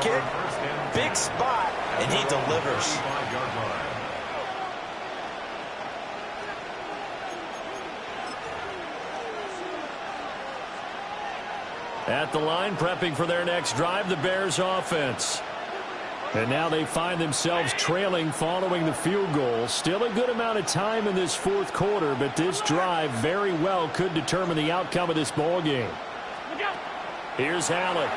kick. Big spot, and he delivers. At the line, prepping for their next drive, the Bears offense. And now they find themselves trailing following the field goal. Still a good amount of time in this fourth quarter, but this drive very well could determine the outcome of this ball game. Here's Allen.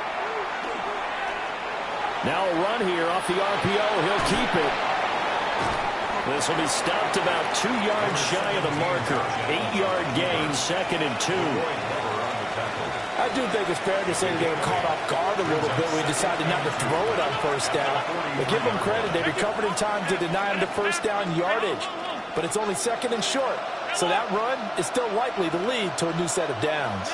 Now a run here off the RPO. He'll keep it. This will be stopped about 2 yards shy of the marker. 8-yard gain, 2nd and 2. I do think it's fair to say they were caught off guard a little bit. We decided not to throw it on first down. But give them credit. They recovered in time to deny him the first down yardage. But it's only 2nd and short. So that run is still likely to lead to a new set of downs.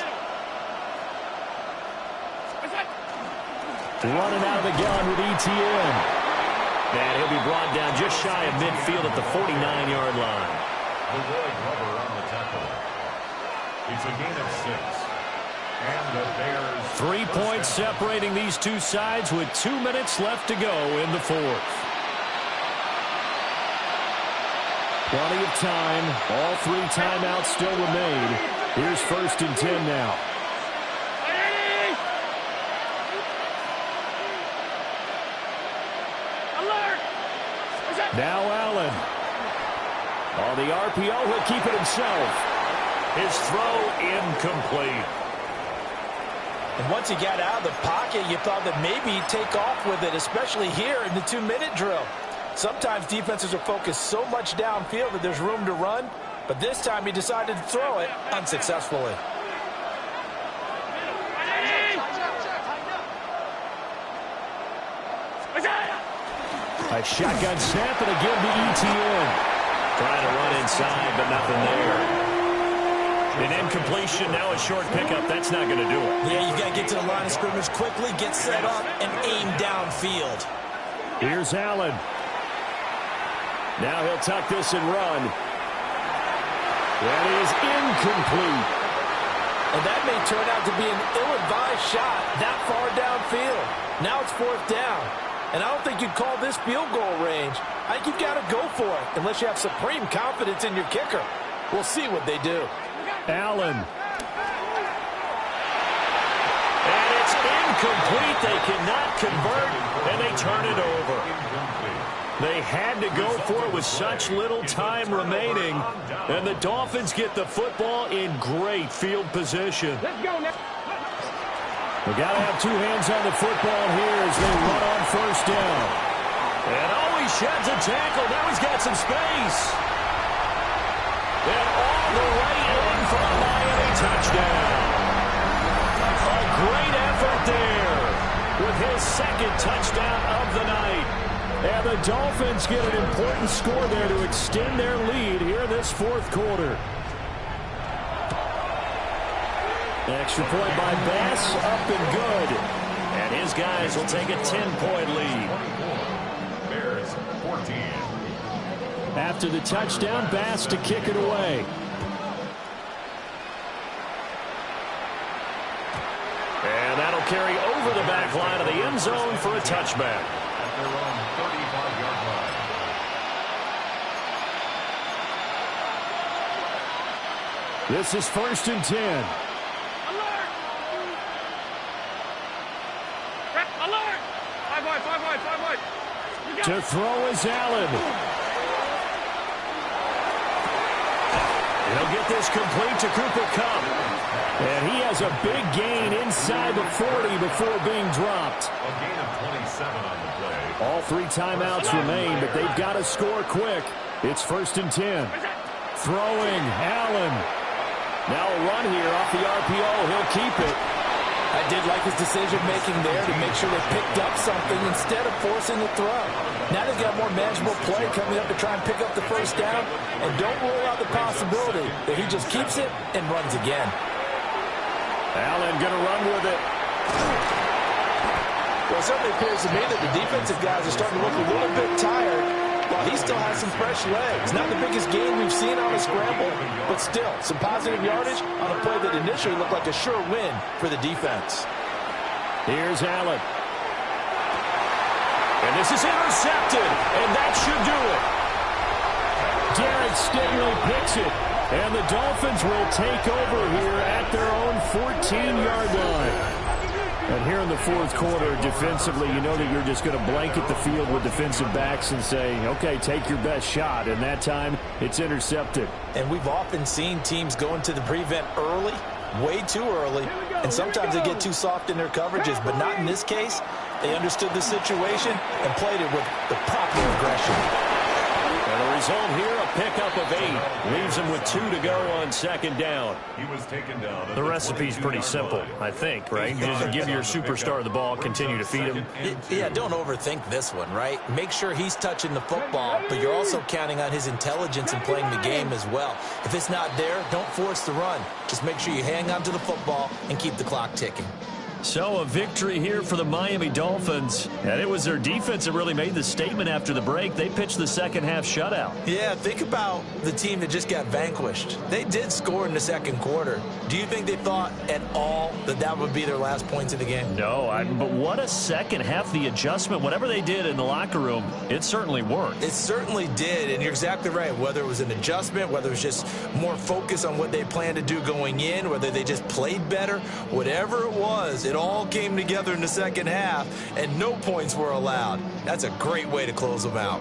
Running out of the gun with ETN. And he'll be brought down just shy of midfield at the 49-yard line. The Roy Glover on the tackle. It's a gain of 6. And the Bears 3 points separating these two sides with 2 minutes left to go in the fourth. Plenty of time. All 3 timeouts still remain. Here's 1st and 10 now. Now Allen. On the RPO, he'll keep it himself. His throw incomplete. And once he got out of the pocket, you thought that maybe he'd take off with it, especially here in the 2-minute drill. Sometimes defenses are focused so much downfield that there's room to run, but this time he decided to throw it unsuccessfully. A shotgun snap and again to ETN. Trying to run inside, but nothing there. An incompletion, now a short pickup. That's not going to do it. Yeah, you got to get to the line of scrimmage quickly, get set up, and aim downfield. Here's Allen. Now he'll tuck this and run. That is incomplete. And that may turn out to be an ill-advised shot that far downfield. Now it's 4th down. And I don't think you'd call this field goal range. I think you've got to go for it unless you have supreme confidence in your kicker. We'll see what they do. Allen. And it's incomplete. They cannot convert, and they turn it over. They had to go for it with such little time remaining. And the Dolphins get the football in great field position. Let's go now. We got to have 2 hands on the football here as they run on 1st down. And he sheds a tackle. Now he's got some space. And all the way in for a Miami touchdown. A great effort there with his 2nd touchdown of the night. And the Dolphins get an important score there to extend their lead here in this 4th quarter. Extra point by Bass, up and good. And his guys will take a 10-point lead. Bears 14. After the touchdown, Bass to kick it away. And that'll carry over the back line of the end zone for a touchback. At their own 35-yard line. This is 1st and 10. Alert! 5 wide, 5 wide, 5 wide. To throw is Allen. He'll get this complete to Cooper Kupp. And he has a big gain inside the 40 before being dropped. A gain of 27 on the play. All 3 timeouts remain, but they've got to score quick. It's 1st and 10. Throwing, Allen. Now a run here off the RPO. He'll keep it. I did like his decision-making there to make sure they picked up something instead of forcing the throw. Now they've got more manageable play coming up to try and pick up the first down, and don't rule out the possibility that he just keeps it and runs again. Allen going to run with it. Well, it certainly appears to me that the defensive guys are starting to look a little bit tired, while he still has some fresh legs. Not the biggest gain we've seen on a scramble, but still some positive yardage on a play that initially looked like a sure win for the defense. Here's Allen. This is intercepted, and that should do it. Garrett Stingley picks it, and the Dolphins will take over here at their own 14-yard line. And here in the fourth quarter, defensively, you know that you're just going to blanket the field with defensive backs and say, okay, take your best shot. And that time, it's intercepted. And we've often seen teams go into the prevent early, way too early, and sometimes they get too soft in their coverages, but not in this case. They understood the situation and played it with the proper aggression. And the result here, a pickup of 8. Leaves him with 2 to go on second down. He was taken down. The recipe's pretty simple, I think, right? You just give your superstar the ball, continue to feed him. Yeah, don't overthink this one, right? Make sure he's touching the football, but you're also counting on his intelligence in playing the game as well. If it's not there, don't force the run. Just make sure you hang on to the football and keep the clock ticking. So a victory here for the Miami Dolphins. And it was their defense that really made the statement after the break. They pitched the second half shutout. Yeah, think about the team that just got vanquished. They did score in the second quarter. Do you think they thought at all that that would be their last points of the game? No, but what a second half. The adjustment, whatever they did in the locker room, it certainly worked. It certainly did, and you're exactly right. Whether it was an adjustment, whether it was just more focus on what they planned to do going in, whether they just played better, whatever it was, it all came together in the second half, and no points were allowed. That's a great way to close them out.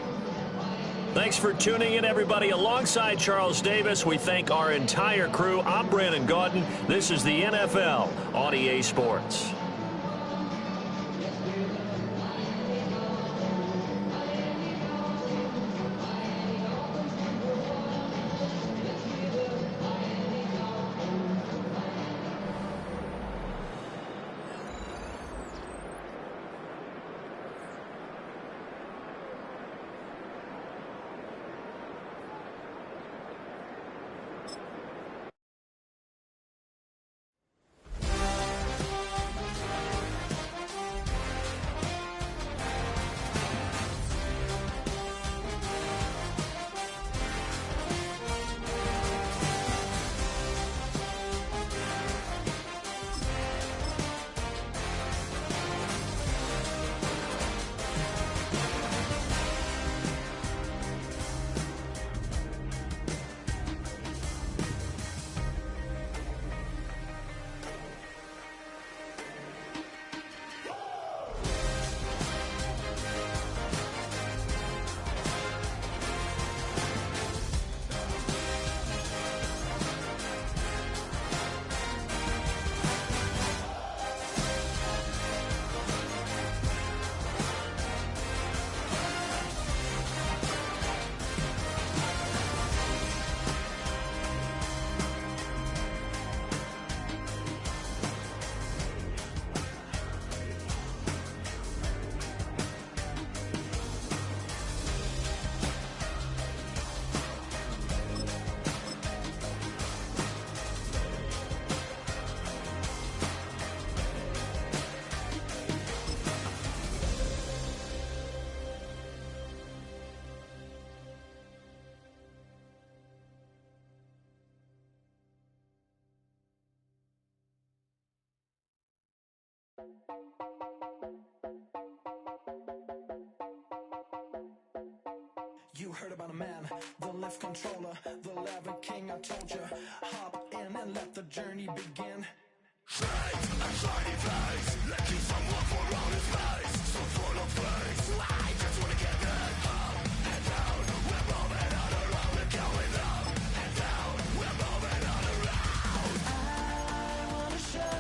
Thanks for tuning in, everybody. Alongside Charles Davis, we thank our entire crew. I'm Brandon Gaudin. This is the NFL on EA Sports. You heard about a man, the lift controller, the lever king, I told you. Hop in and let the journey begin. Straight and shiny face, letting someone for all his face. So full of face, I just wanna get that up and down. We're moving on around, we're going up and down. We're moving on around. I wanna show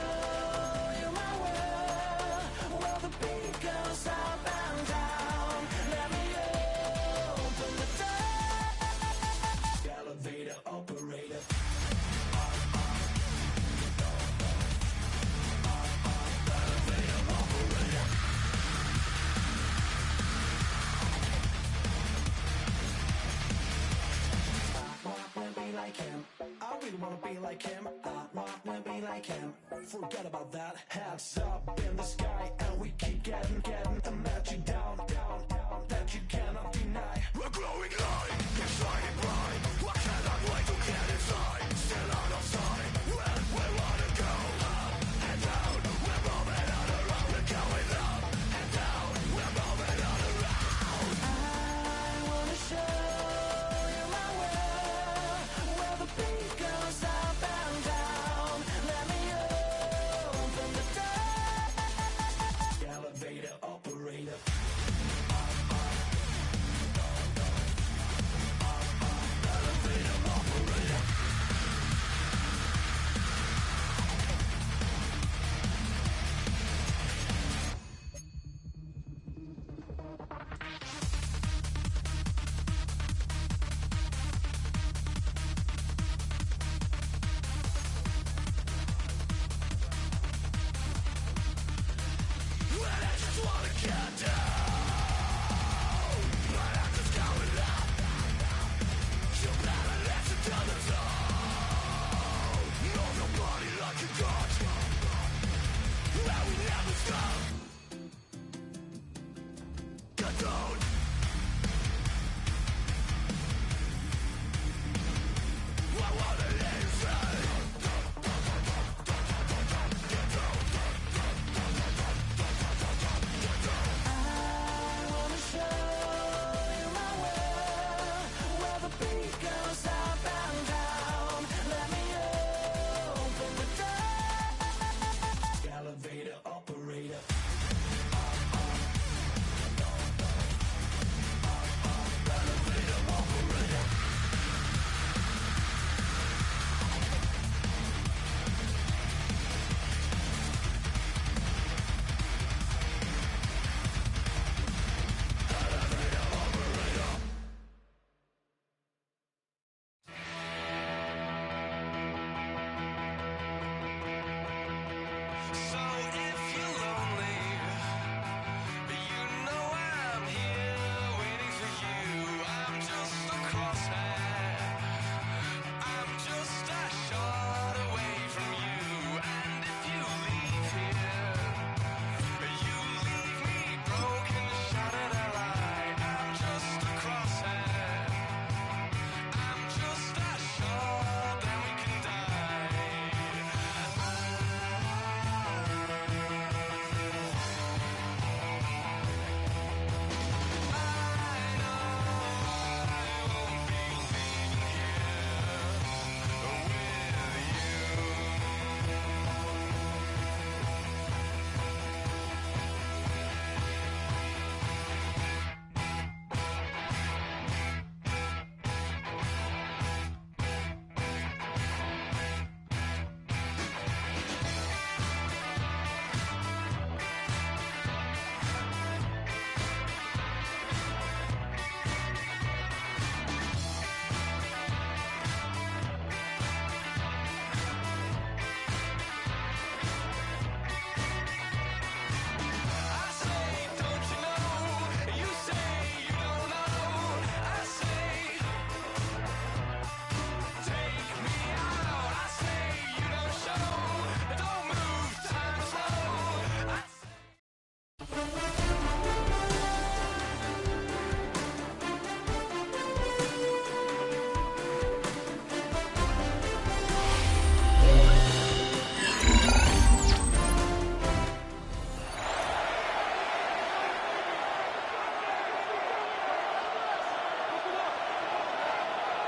you my world, where the beat goes up and down. Let me open the door. Elevator operator. Like him. I really wanna be like him. I wanna be like him. Forget about that. Heads up in the sky, and we keep getting and matching down, that you cannot deny. We're glowing light, it's shining bright. I cannot wait to get inside. Still out of sight. When we wanna go up and down, we're moving on around. We're going up and down. We're moving on around.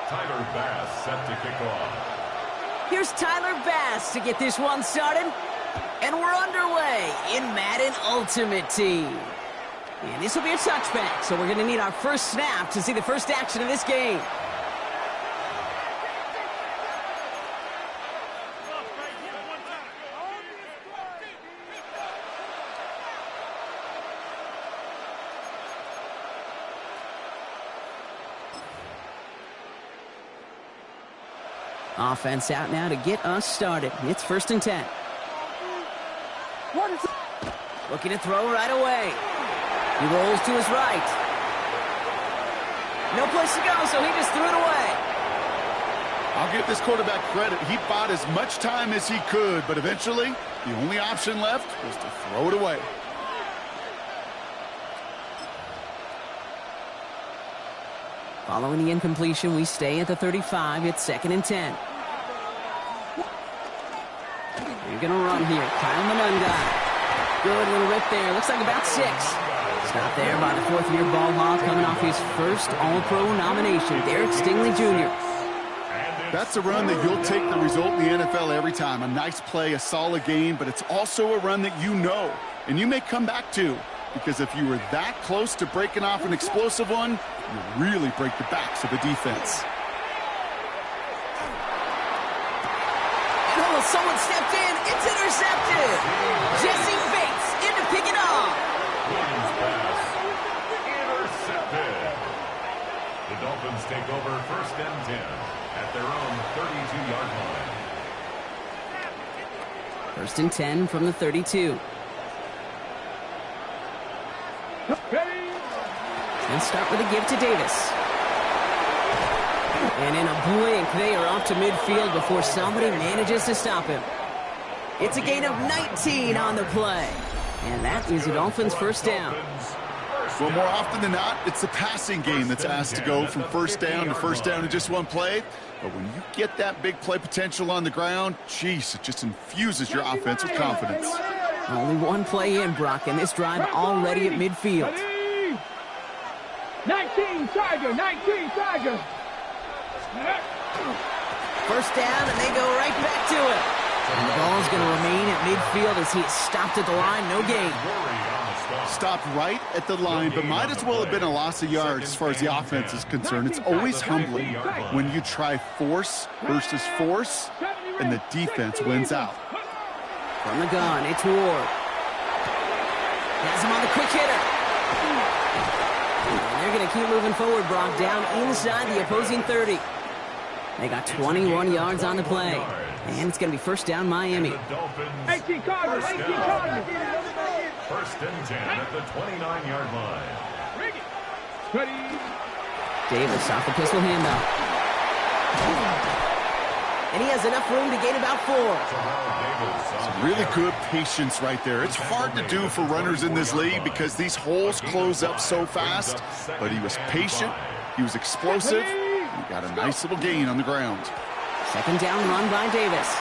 Tyler Bass set to kick off. Here's Tyler Bass to get this one started. And we're underway in Madden Ultimate Team. And this will be a touchback, so we're going to need our first snap to see the first action of this game. Offense out now to get us started. It's 1st and 10. Looking to throw right away. He rolls to his right. No place to go, so he just threw it away. I'll give this quarterback credit. He bought as much time as he could, but eventually the only option left was to throw it away. Following the incompletion, we stay at the 35. It's 2nd and 10. You're going to run here. Kyle Monunga. Good little rip there. Looks like about 6. Stop there by the 4th-year ball hog coming off his first All-Pro nomination. Derek Stingley Jr. That's a run that you'll take the result in the NFL every time. A nice play, a solid game, but it's also a run that you know, and you may come back to, because if you were that close to breaking off an explosive one, you really break the backs of the defense. Oh, someone stepped in. It's intercepted. Jesse Bates in to pick it off. Williams pass intercepted. The Dolphins take over 1st and 10 at their own 32-yard line. 1st and 10 from the 32. And start with a give to Davis. And in a blink, they are off to midfield before somebody manages to stop him. It's a gain of 19 on the play. And that is the Dolphins' first down. Well, more often than not, it's the passing game that's asked to go from first down in just one play. But when you get that big play potential on the ground, geez, it just infuses your offense with confidence. Only one play in, Brock, and this drive already at midfield. 19 Tiger, 19 Tiger. First down, and they go right back to it. And the ball's going to remain at midfield as he is stopped at the line. No gain. Stopped right at the line, but might as well have been a loss of yards as far as the offense is concerned. It's always humbling when you try force versus force, and the defense wins out. From the gun, it's Ward. Has him on the quick hitter. And they're going to keep moving forward, Brock, down inside the opposing 30. They got 21 yards on the play. And it's going to be first down Miami. 18 Cardinals, 18 Cardinals. First and 10 at the 29-yard line. Ready. Davis off the pistol handoff. And he has enough room to gain about 4. Some really good patience right there. It's hard to do for runners in this league because these holes close up so fast. But he was patient. He was explosive. He got a nice little gain on the ground. Second down run by Davis.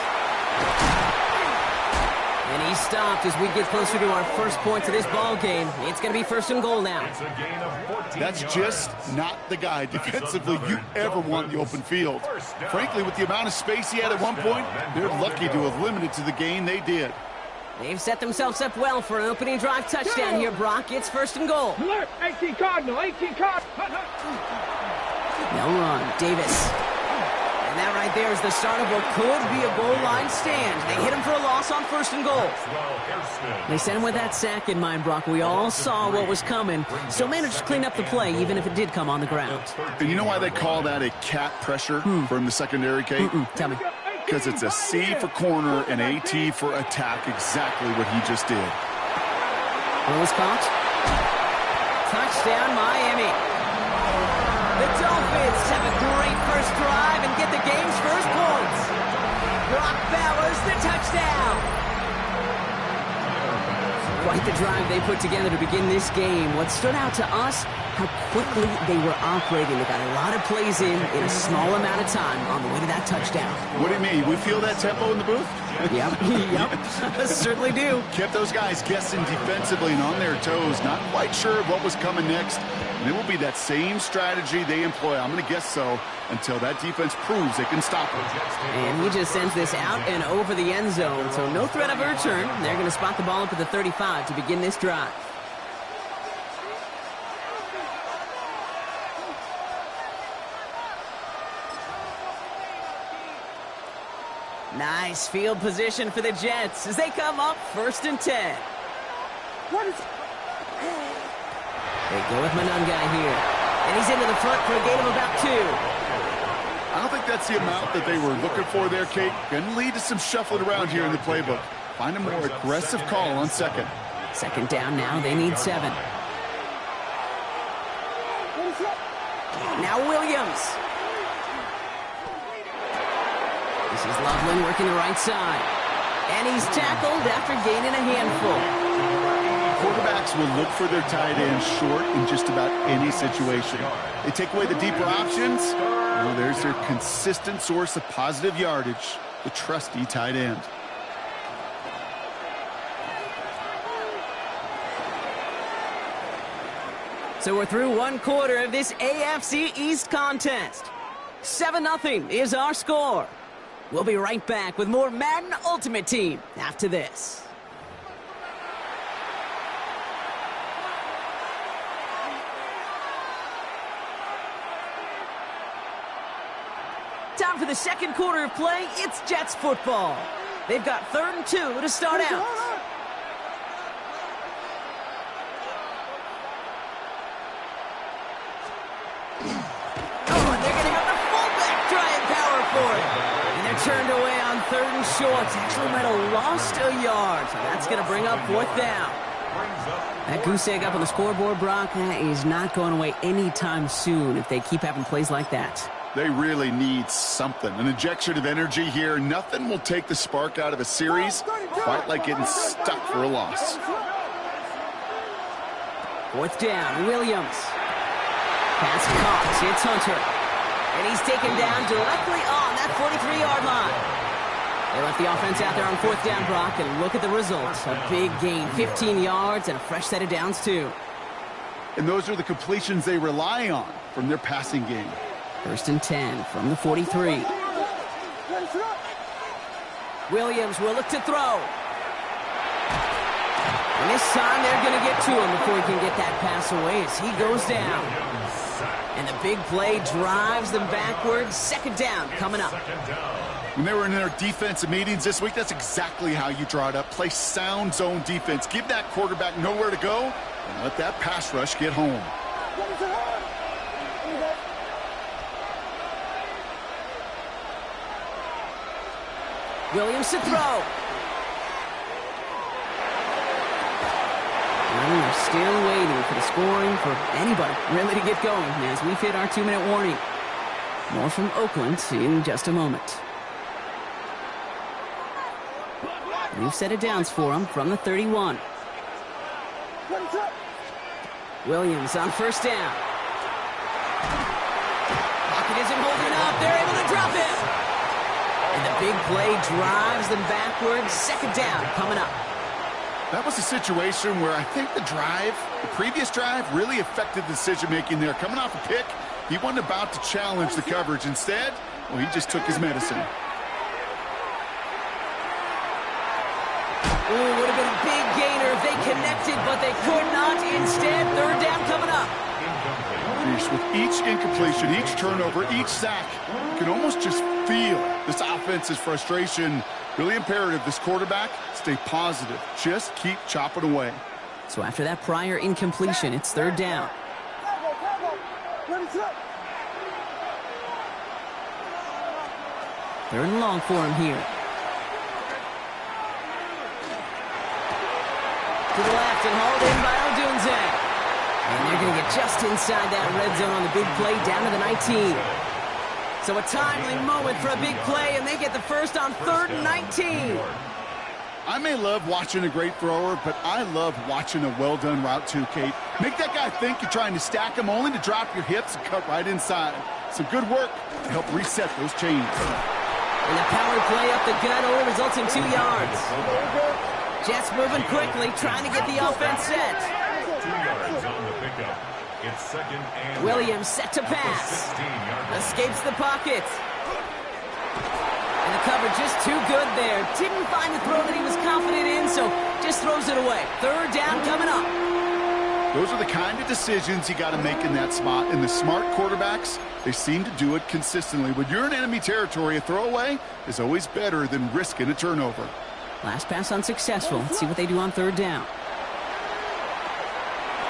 And he stopped as we get closer to our first points of this ball game. It's going to be first and goal now. That's just not the guy defensively you ever want in the open field. Frankly, with the amount of space he had at one point, they're lucky to have limited to the gain they did. They've set themselves up well for an opening drive touchdown here, Brock. It's first and goal. 18 Cardinal, 18 Cardinal. No run. Davis. And that right there is the start of what could be a goal line stand. They hit him for a loss on first and goal. They sent him with that sack in mind, Brock. We all saw what was coming. Still managed to clean up the play, even if it did come on the ground. And you know why they call that a cat pressure from the secondary, Kate? Tell me. Because it's a C for corner and a T for attack, exactly what he just did. What was caught? Touchdown, Miami. The Dolphins have a great first drive and get the game's first points. Brock Bowers, the touchdown. Quite the drive they put together to begin this game. What stood out to us, how quickly they were operating. They got a lot of plays in a small amount of time on the way to that touchdown. What do you mean? We feel that tempo in the booth? Yep. Certainly do. Kept those guys guessing defensively and on their toes, not quite sure what was coming next. And it will be that same strategy they employ, I'm going to guess so, until that defense proves they can stop it. And he just sends this out and over the end zone, so no threat of a return. They're going to spot the ball up at the 35 to begin this drive. Nice field position for the Jets as they come up first and 10. They go with Manungai here. And he's into the front for a gain of about 2. I don't think that's the amount that they were looking for there, Kate. Going to lead to some shuffling around here in the playbook. Find a more aggressive call on second. Second down now. They need 7. Now Williams. This is Loveland working the right side. And he's tackled after gaining a handful. Quarterbacks will look for their tight end short in just about any situation. They take away the deeper options. Well, there's their consistent source of positive yardage, the trusty tight end. So we're through one quarter of this AFC East contest. 7-0 is our score. We'll be right back with more Madden Ultimate Team after this. Time for the second quarter of play. It's Jets football. They've got 3rd and 2 to start out. Oh, and they're going to have the fullback try and power for it. And they're turned away on 3rd and short. Actually might have lost a yard. So that's going to bring up 4th down. That goose egg up on the scoreboard, Brock, that is not going away anytime soon if they keep having plays like that. They really need something, an injection of energy here. Nothing will take the spark out of a series quite like getting stuck for a loss. 4th down, Williams. Pass caught, it's Hunter. And he's taken down directly on that 43-yard line. They left the offense out there on 4th down, Brock, and look at the results. A big gain, 15 yards, and a fresh set of downs, too. And those are the completions they rely on from their passing game. 1st and 10 from the 43. Williams will look to throw. And this time they're going to get to him before he can get that pass away as he goes down. And the big play drives them backwards. 2nd down coming up. When they were in their defensive meetings this week, that's exactly how you draw it up. Play sound zone defense. Give that quarterback nowhere to go and let that pass rush get home. Williams to throw. And we're still waiting for the scoring for anybody really to get going as we've hit our 2-minute warning. More from Oakland in just a moment. New set of downs for him from the 31. Williams on 1st down. Pocket isn't holding up. They're able to drop it. And the big play drives them backwards. 2nd down coming up. That was a situation where I think the previous drive, really affected the decision-making there. Coming off a pick, he wasn't about to challenge the coverage. Instead, well, he just took his medicine. Ooh, would have been a big gainer if they connected, but they could not. Instead, 3rd down coming up. With each incompletion, each turnover, each sack, you can almost just feel this offense's frustration. Really imperative, this quarterback, stay positive. Just keep chopping away. So after that prior incompletion, it's 3rd down. Third and long for him here. To the left and hauled in by Odunze. And they're going to get just inside that red zone on the big play down to the 19. So a timely moment for a big play, and they get the first on 3rd and 19. I may love watching a great thrower, but I love watching a well-done route too, Kate. Make that guy think you're trying to stack him, only to drop your hips and cut right inside. Some good work to help reset those chains. And the power play up the gut only results in 2 yards. Jets moving quickly, trying to get the offense set. 2 yards on the pickup. It's 2nd and Williams set to pass. Escapes the pocket. And the cover just too good there. Didn't find the throw that he was confident in, so just throws it away. 3rd down coming up. Those are the kind of decisions you got to make in that spot. And the smart quarterbacks, they seem to do it consistently. When you're in enemy territory, a throwaway is always better than risking a turnover. Last pass unsuccessful. Let's see what they do on 3rd down.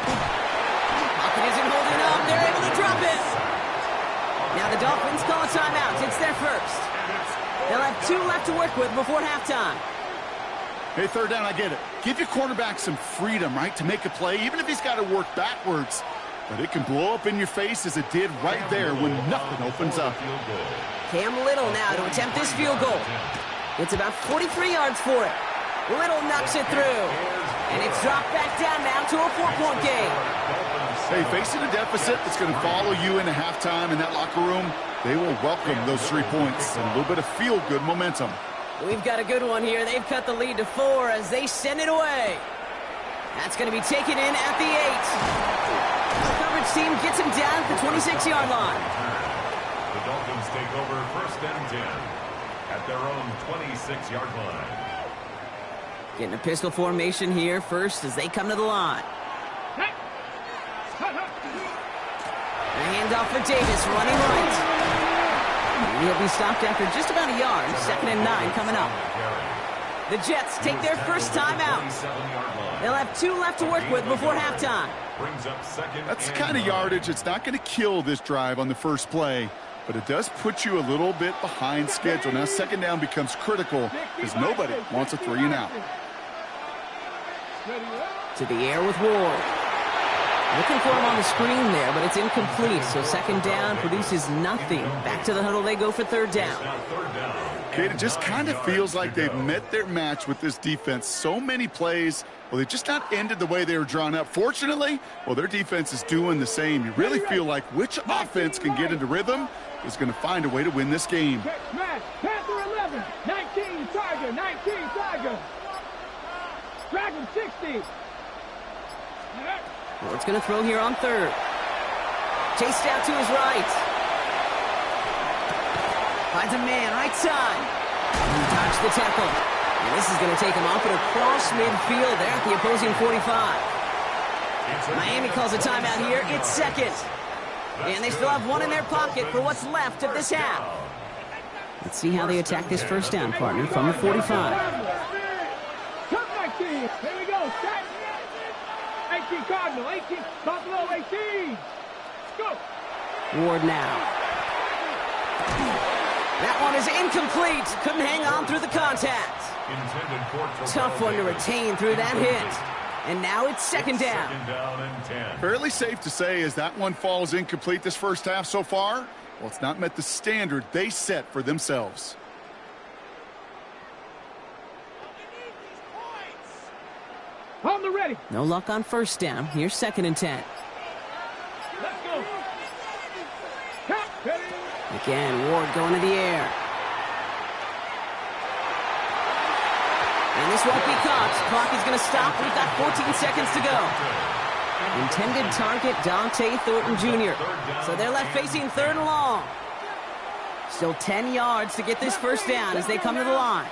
Pocket isn't holding up. They're able to drop it. Now the Dolphins call a timeout. It's their first. They'll have 2 left to work with before halftime. Hey, 3rd down, I get it. Give your quarterback some freedom, right, to make a play, even if he's got to work backwards. But it can blow up in your face as it did right there when nothing opens up. Cam Little now to attempt this field goal. It's about 43 yards for it. Little knocks it through. And it's dropped back down now to a 4-point game. Hey, facing a deficit that's going to follow you into halftime in that locker room, they will welcome those 3 points and a little bit of feel-good momentum. We've got a good one here. They've cut the lead to 4 as they send it away. That's going to be taken in at the 8. The coverage team gets him down at the 26-yard line. The Dolphins take over 1st and 10 at their own 26-yard line. Getting a pistol formation here first as they come to the line. The handoff for Davis, running right. And he'll be stopped after just about a yard. 2nd and 9 coming up. The Jets take their first time out. They'll have 2 left to work with before halftime. That's the kind of yardage it's not going to kill this drive on the first play, but it does put you a little bit behind schedule. Now 2nd down becomes critical because nobody wants a 3 and out. To the air with Ward. Looking for him on the screen there, but it's incomplete. So second down produces nothing. Back to the huddle they go for third down. Kate, it just kind of feels like they've met their match with this defense. So many plays, well, they just not ended the way they were drawn up. Fortunately, well, their defense is doing the same. You really feel like which offense can get into rhythm is going to find a way to win this game. Smash. Panther 11. 19 Tiger. 19 Tiger. Dragon 60. Ward's going to throw here on third. Chased out to his right. Finds a man, right side. He dodged the tackle. And this is going to take him off and across midfield there at the opposing 45. Miami calls a timeout here. It's second. And they still have one in their pocket for what's left of this half. Let's see how they attack this first down, partner, from the 45. Come 19. Here we go. Set. 18 Cardinal. 18 Buffalo. 18. Go. Ward now. That one is incomplete. Couldn't hang on through the contact. Tough one to retain through that hit. And now it's second down. Fairly safe to say as that one falls incomplete this first half so far, well, it's not met the standard they set for themselves. On the ready. No luck on first down. Here's second and 10. Let's go. Count. Ready. Again, Ward going to the air. And this won't be caught. Clock is going to stop. We've got 14 seconds to go. Intended target, Dante Thornton Jr. So they're left facing third and long. Still 10 yards to get this first down as they come to the line.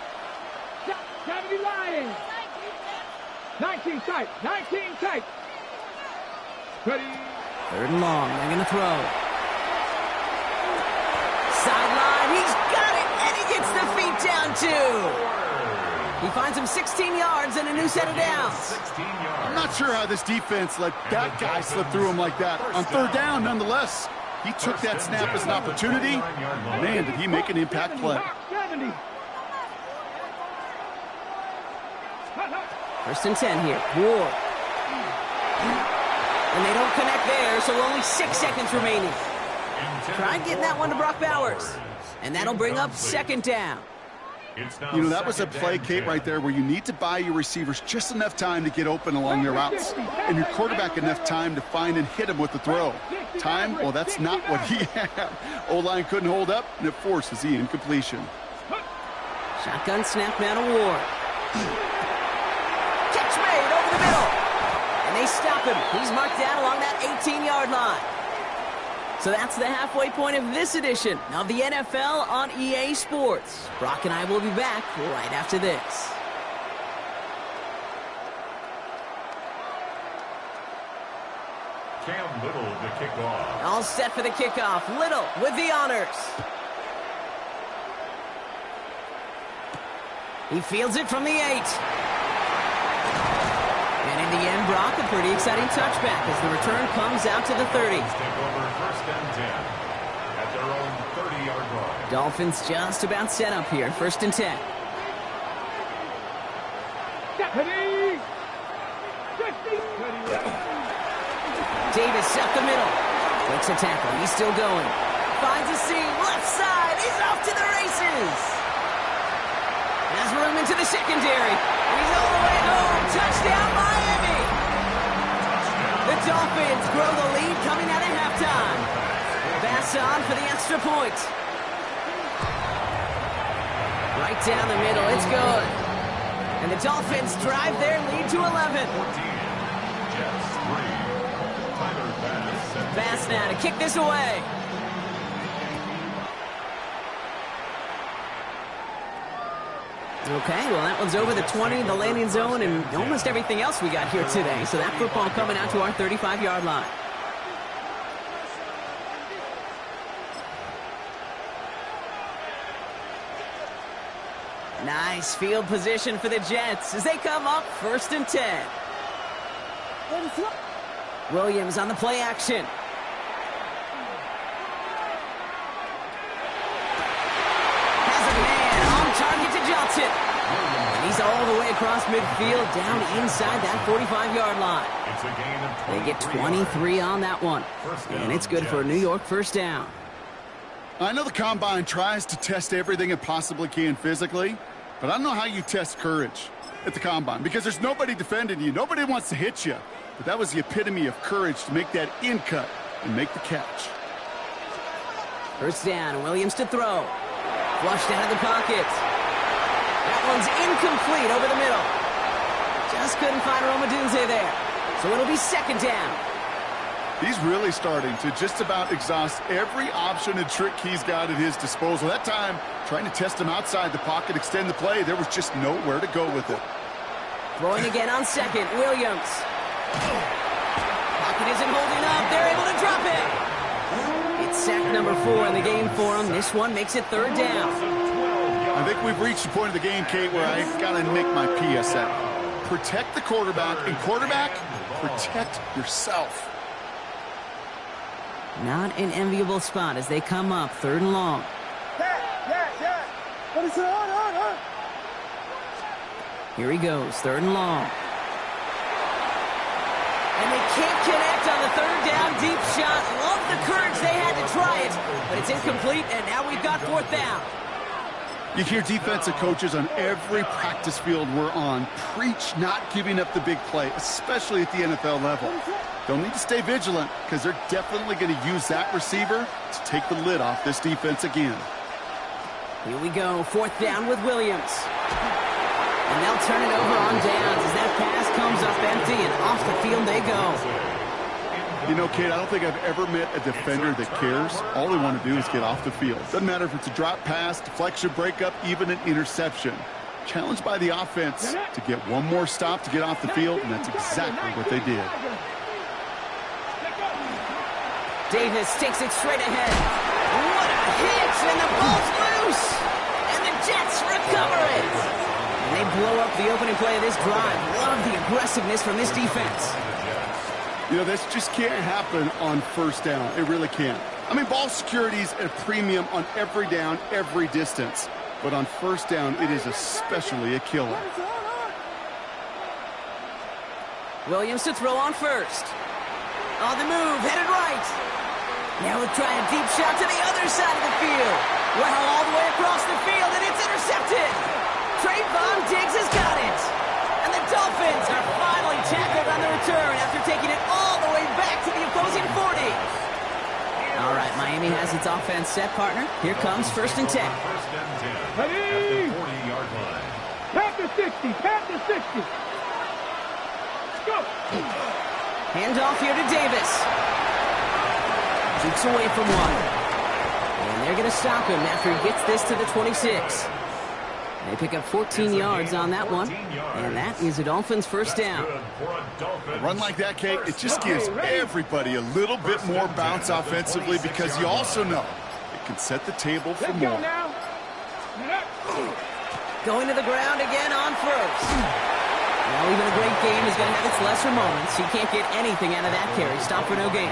70 Lions. 19 tight. 19 tight. Ready. Third and long. They're going to throw. Sideline. He's got it. And he gets the feet down, too. He finds him 16 yards and a new set of downs. I'm not sure how this defense let that guy slip through him like that. On third down, nonetheless, he took that snap as an opportunity. Man, did he make an impact play. 70. First and 10 here. Ward. And they don't connect there, so only 6 seconds remaining. Try getting that one to Brock Bowers. And that'll bring up second down. You know, that was a play, Kate, right there where you need to buy your receivers just enough time to get open along their routes and your quarterback enough time to find and hit him with the throw. Time, well, that's not what he had. O-line couldn't hold up, and it forces the incompletion. Shotgun snap now to Ward. Catch made over the middle. And they stop him. He's marked down along that 18-yard line. So that's the halfway point of this edition of the NFL on EA Sports. Brock and I will be back right after this. Cam Little to kick off. All set for the kickoff. Little with the honors. He fields it from the 8. And in the end, Brock, a pretty exciting touchback as the return comes out to the 30. Take over first and 10 at their own 30-yard line. Dolphins just about set up here. First and 10. Ready. 50. Davis up the middle. Breaks a tackle. He's still going. Finds a seam. Left side. He's off to the races. Has room into the secondary. And he's all the way home. Touchdown, Miami. The Dolphins grow the lead coming out of halftime. Pass on for the extra point. Right down the middle. It's good. And the Dolphins drive their lead to 11. 14. Jets 3. Tyler Bass. Bass now to kick this away. Okay, well, that one's over the 20, the landing zone, and almost everything else we got here today. So that football coming out to our 35-yard line. Nice field position for the Jets as they come up first and 10. Williams on the play action. Has a man on target to Johnson. And he's all the way across midfield, down inside that 45-yard line. It's a gain of They get 23 on that one, and it's good for a New York first down. I know the Combine tries to test everything it possibly can physically, but I don't know how you test courage at the Combine because there's nobody defending you. Nobody wants to hit you. But that was the epitome of courage to make that in cut and make the catch. First down, Williams to throw. Flushed out of the pocket. That one's incomplete over the middle. Just couldn't find Romadunze there. So it'll be second down. He's really starting to just about exhaust every option and trick he's got at his disposal. That time, trying to test him outside the pocket, extend the play, there was just nowhere to go with it. Throwing again on second, Williams. Pocket isn't holding up. They're able to drop it. It's sack number 4 in the game for him. This one makes it third down. I think we've reached the point of the game, Kate, where I got to make my PSA. Protect the quarterback, and quarterback, protect yourself. Not an enviable spot as they come up third and long. Here he goes, third and long. And they can't connect on the third down deep shot. Love the courage they had to try it, but it's incomplete, and now we've got fourth down. You hear defensive coaches on every practice field we're on preach not giving up the big play, especially at the NFL level. They'll need to stay vigilant because they're definitely going to use that receiver to take the lid off this defense again. Here we go, fourth down with Williams. And they'll turn it over on downs as that pass comes up empty and off the field they go. You know, Kate, I don't think I've ever met a defender that cares. All they want to do is get off the field. Doesn't matter if it's a drop pass, deflection, breakup, even an interception. Challenged by the offense to get one more stop to get off the field, and that's exactly what they did. Davis takes it straight ahead. What a hit, and the ball's loose. And the Jets recover it. And they blow up the opening play of this drive. Love the aggressiveness from this defense. You know, this just can't happen on first down. It really can't. I mean, ball security's at a premium on every down, every distance. But on first down, it is especially a killer. Williams to throw on first. On the move, headed right. Now we'll try a deep shot to the other side of the field. Well, all the way across the field, and it's intercepted. Trayvon Diggs has got it. And the Dolphins are finally tackled on the return after taking it all the way back to the opposing 40. All right, Miami has its offense set, partner. Here comes first and 10. First and 10 Ready? at the 40-yard line. Pat to 60. Pat to 60. Go. Handoff here to Davis. Jukes away from one. And they're going to stop him after he gets this to the 26. They pick up 14 yards on that one. And that is a Dolphins first down. A run like that, Kate, it just gives everybody a little bit more bounce offensively because you also know it can set the table for Let's go more. now. Going to the ground again on first. Now even a great game is going to have its lesser moments. You can't get anything out of that carry. Stop for no gain.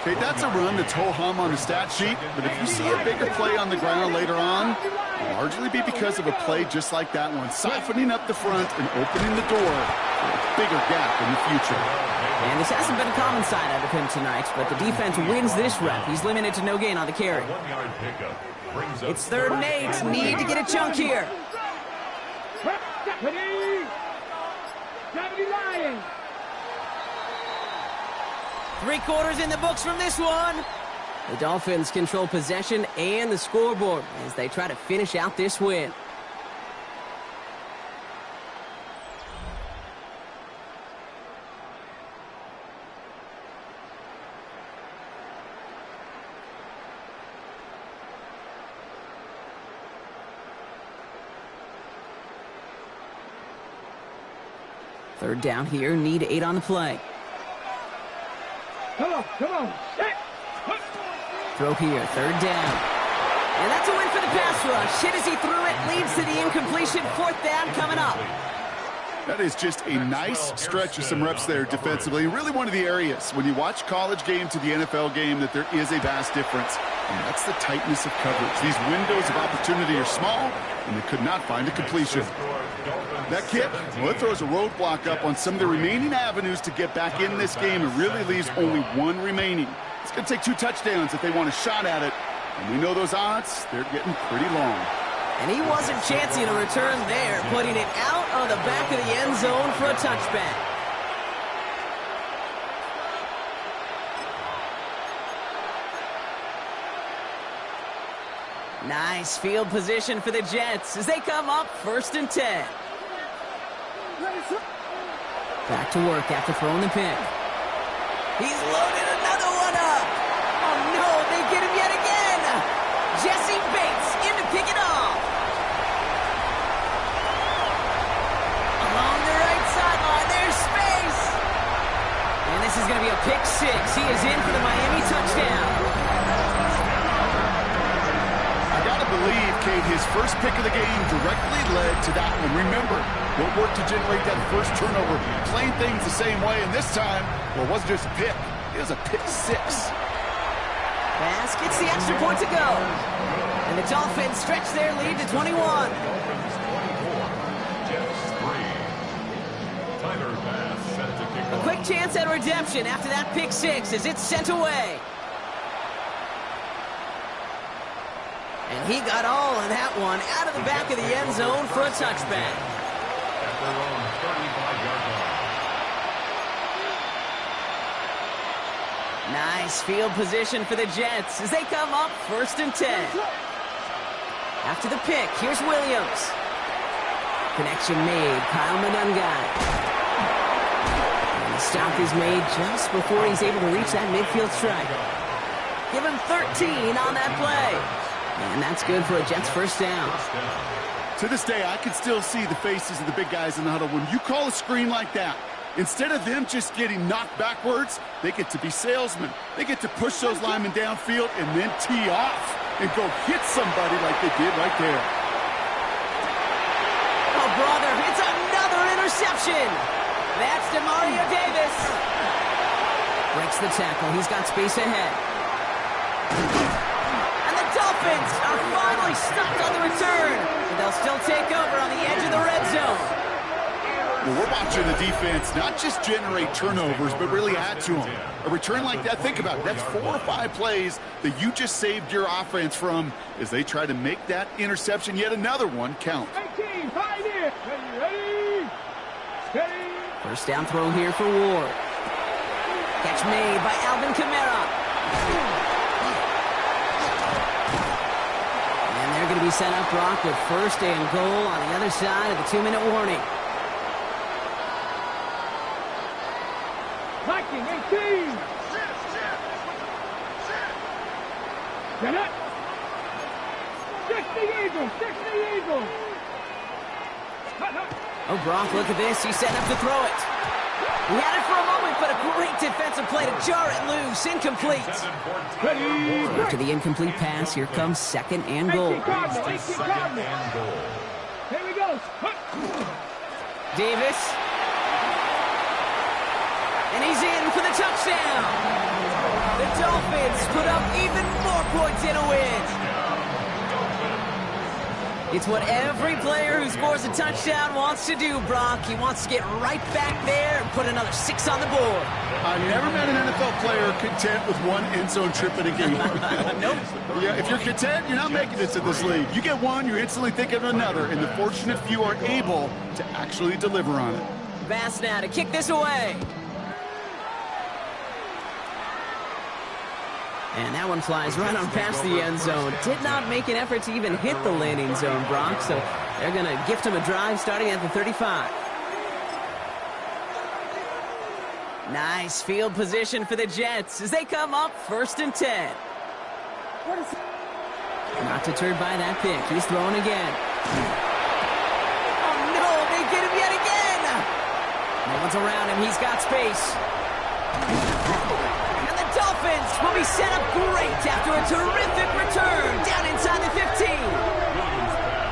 Okay, that's a run that's ho-hum on the stat sheet, but if you see a bigger play on the ground later on, it'll largely be because of a play just like that one, siphoning up the front and opening the door for a bigger gap in the future. And this hasn't been a common side out of him tonight, but the defense wins this rep. He's limited to no gain on the carry. 1-yard pickup brings up It's third and 8. Need to get a chunk here. Ready? 70 Lions. 3 quarters in the books from this one. The Dolphins control possession and the scoreboard as they try to finish out this win. Third down here, need 8 on the play. Come on. Set. Throw here, third down. And that's a win for the pass rush. Hit as he threw it, leads to the incompletion. Fourth down coming up. That is just a nice stretch of some reps there defensively. Really one of the areas when you watch college game to the NFL game that there is a vast difference. And that's the tightness of coverage. These windows of opportunity are small, and they could not find a completion. That kick, well, it throws a roadblock up on some of the remaining avenues to get back in this game. It really leaves only one remaining. It's going to take 2 touchdowns if they want a shot at it. And we know those odds, they're getting pretty long. And he wasn't chancing a return there, putting it out on the back of the end zone for a touchback. Nice field position for the Jets as they come up 1st and 10. Back to work after throwing the pick. He's loaded another one up. Oh no, they get him yet again. Jesse Bates in to pick it off. Along the right sideline, there's space. And this is going to be a pick 6. He is in for the Miami touchdown. I got to believe, Kate, his first pick of the game directly led to that one. Remember, what worked to generate that first turnover, playing things the same way, and this time, well, it wasn't just a pick. It was a pick 6. Pass gets the extra point to go. And the Dolphins stretch their lead to 21. A quick chance at redemption after that pick 6 as it's sent away. And he got all of that one out of the back of the end zone for a touchback. Nice field position for the Jets as they come up 1st and 10. After the pick, here's Williams. Connection made, Kyle Monungai. And the stop is made just before he's able to reach that midfield strike. Give him 13 on that play. And that's good for a Jets first down. To this day, I can still see the faces of the big guys in the huddle. When you call a screen like that, instead of them just getting knocked backwards, they get to be salesmen. They get to push those linemen downfield and then tee off and go hit somebody like they did right there. Oh, brother, it's another interception. That's DeMario Davis. Breaks the tackle. He's got space ahead. And the Dolphins are finally stopped on the return. But they'll still take over on the edge of the red zone. Well, we're watching the defense not just generate turnovers, but really add to them. A return like that, think about it, that's 4 or 5 plays that you just saved your offense from as they try to make that interception, yet another one, count. 18, pioneer. Ready, steady. First down throw here for Ward. Catch made by Alvin Kamara. And they're going to be set up, Brock, with 1st and goal on the other side of the 2-minute warning. Viking, 18. Get it. 60 Eagles, 60 Eagles. Oh, Brock, look at this. He's setting up to throw it. He had it for a moment, but a great defensive play to jar it loose. Incomplete. After the incomplete pass, here comes 2nd and goal. 18 Cardinal. Here we go. Davis. And he's in for the touchdown. The Dolphins put up even more points in a win. It's what every player who scores a touchdown wants to do, Brock. He wants to get right back there and put another 6 on the board. I've never met an NFL player content with 1 end zone trip in a game. Nope. Yeah, if you're content, you're not making it to this league. You get one, you're instantly thinking of another, and the fortunate few are able to actually deliver on it. Bass now to kick this away. And that one flies right on past the end zone. Did not make an effort to even hit the landing zone, Brock. So they're going to gift him a drive starting at the 35. Nice field position for the Jets as they come up 1st and 10. Not deterred by that pick. He's throwing again. Oh, no, they get him yet again. No one's around him. He's got space. Dolphins will be set up great after a terrific return down inside the 15.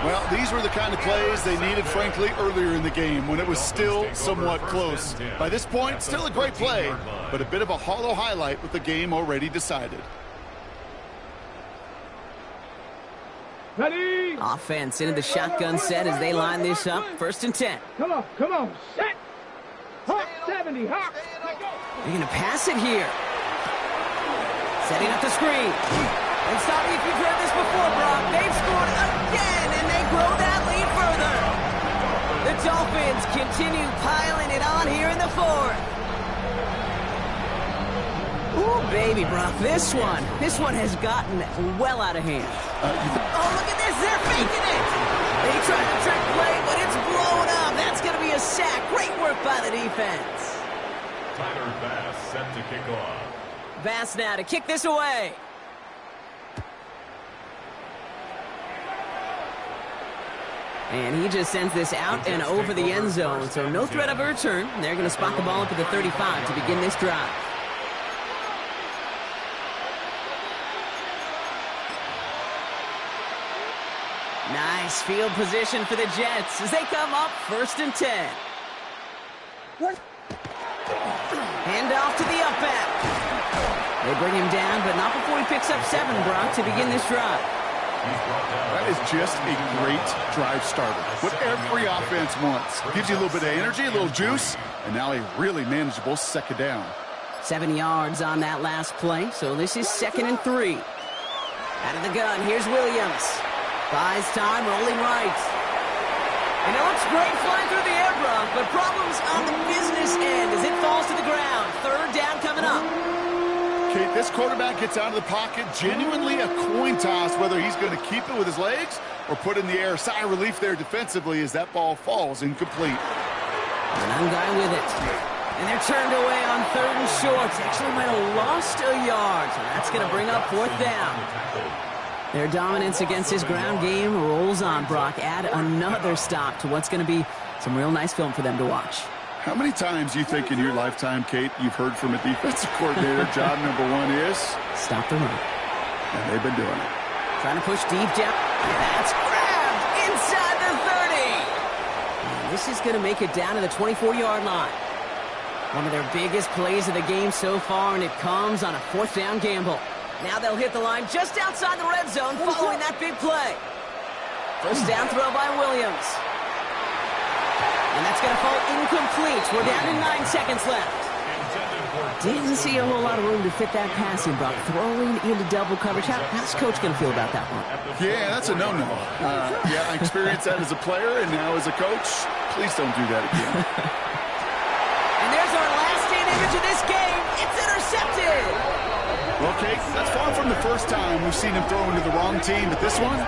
Well, these were the kind of plays they needed, frankly, earlier in the game when it was still somewhat close. By this point, still a great play, but a bit of a hollow highlight with the game already decided. Ready? Offense into the shotgun set as they line this up. 1st and 10. Come on, set. Hop 70, hop. They're going to pass it here. Setting up the screen. And stop me if you've heard this before, Brock. They've scored again, and they grow that lead further. The Dolphins continue piling it on here in the 4th. Ooh, baby, Brock, this one has gotten well out of hand. Oh, look at this, they're faking it. They tried to trick play, but it's blown up. That's going to be a sack. Great work by the defense. Tyler Bass set to kick off. Bass now to kick this away. And he just sends this out and over the end zone. So no threat of a return. They're going to spot the ball up at the 35 to begin this drive. Nice field position for the Jets as they come up 1st and 10. Hand off to the up back. They bring him down, but not before he picks up 7, Brock, to begin this drive. That is just a great drive starter. What every offense wants. Gives you a little bit of energy, a little juice, and now a really manageable 2nd down. 7 yards on that last play, so this is 2nd and 3. Out of the gun, here's Williams. Buys time, rolling right. And it looks great flying through the air, Brock, but problems on the business end as it falls to the ground. 3rd down coming up. Kate, this quarterback gets out of the pocket, genuinely a coin toss whether he's going to keep it with his legs or put in the air. Sigh of relief there defensively as that ball falls incomplete. An guy with it. And they're turned away on 3rd and short. Actually might have lost a yard. So that's going to bring up 4th down. Their dominance against his ground game rolls on, Brock. Add another stop to what's going to be some real nice film for them to watch. How many times do you think in your lifetime, Kate, you've heard from a defensive coordinator, job number 1 is? Stop the run. And they've been doing it. Trying to push deep down. That's grabbed inside the 30. And this is going to make it down to the 24-yard line. One of their biggest plays of the game so far, and it comes on a 4th down gamble. Now they'll hit the line just outside the red zone following that big play. 1st down throw by Williams. And that's going to fall incomplete. We're down to 9 seconds left. Didn't see a whole lot of room to fit that pass in, Brock. Throwing into double coverage. How's Coach going to feel about that one? Yeah, that's a no-no. Yeah, I experienced that as a player and now as a coach. Please don't do that again. And there's our last stand image of this game. It's intercepted. Well, Kate, that's far from the first time we've seen him throw into the wrong team, but this one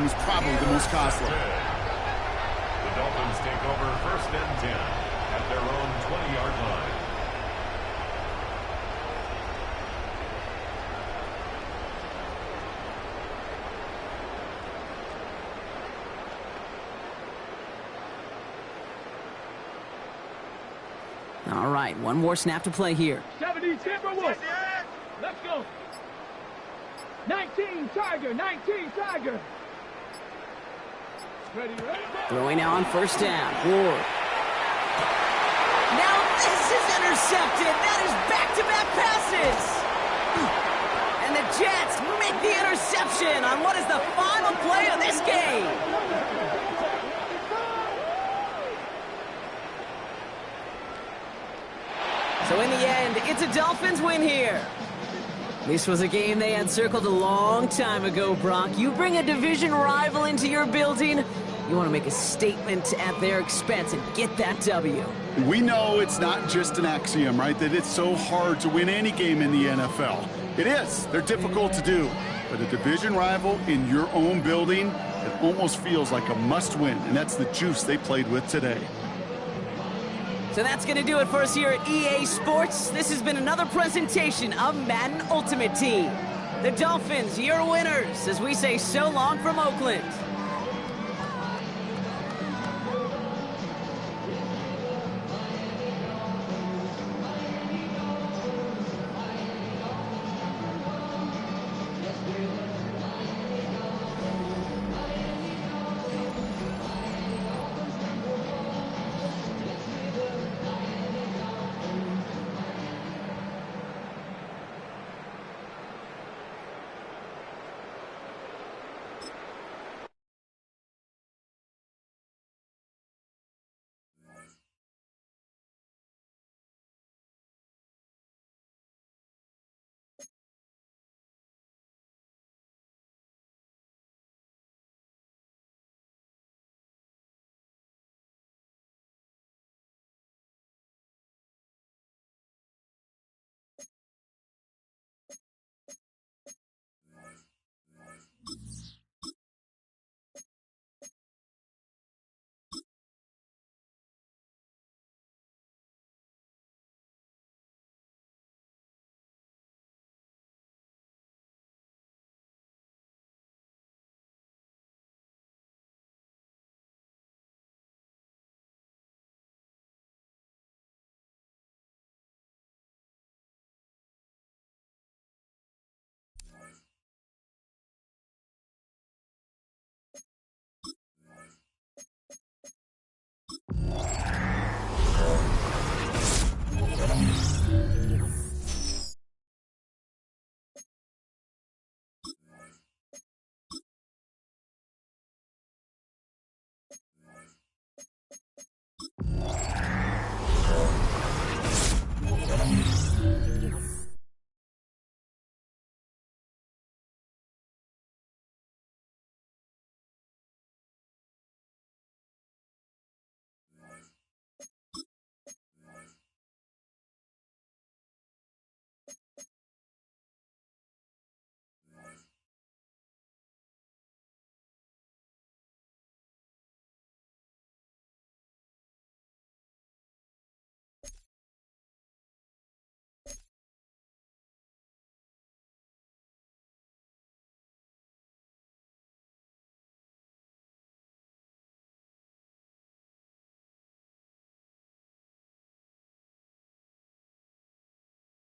was probably the most costly. The Dolphins take over 1st and 10 at their own 20-yard line. All right, one more snap to play here. 70 Timberwolves. Let's go. 19 Tiger, 19 Tiger. Ready. Throwing now on 1st down. Ward. Now this is intercepted. That is back-to-back passes. And the Jets make the interception on what is the final play of this game. So in the end, it's a Dolphins win here. This was a game they had circled a long time ago, Brock. You bring a division rival into your building, you want to make a statement at their expense and get that W. We know it's not just an axiom, right, that it's so hard to win any game in the NFL. It is. They're difficult to do. But a division rival in your own building, it almost feels like a must-win, and that's the juice they played with today. So that's going to do it for us here at EA Sports. This has been another presentation of Madden Ultimate Team. The Dolphins, your winners, as we say so long from Oakland.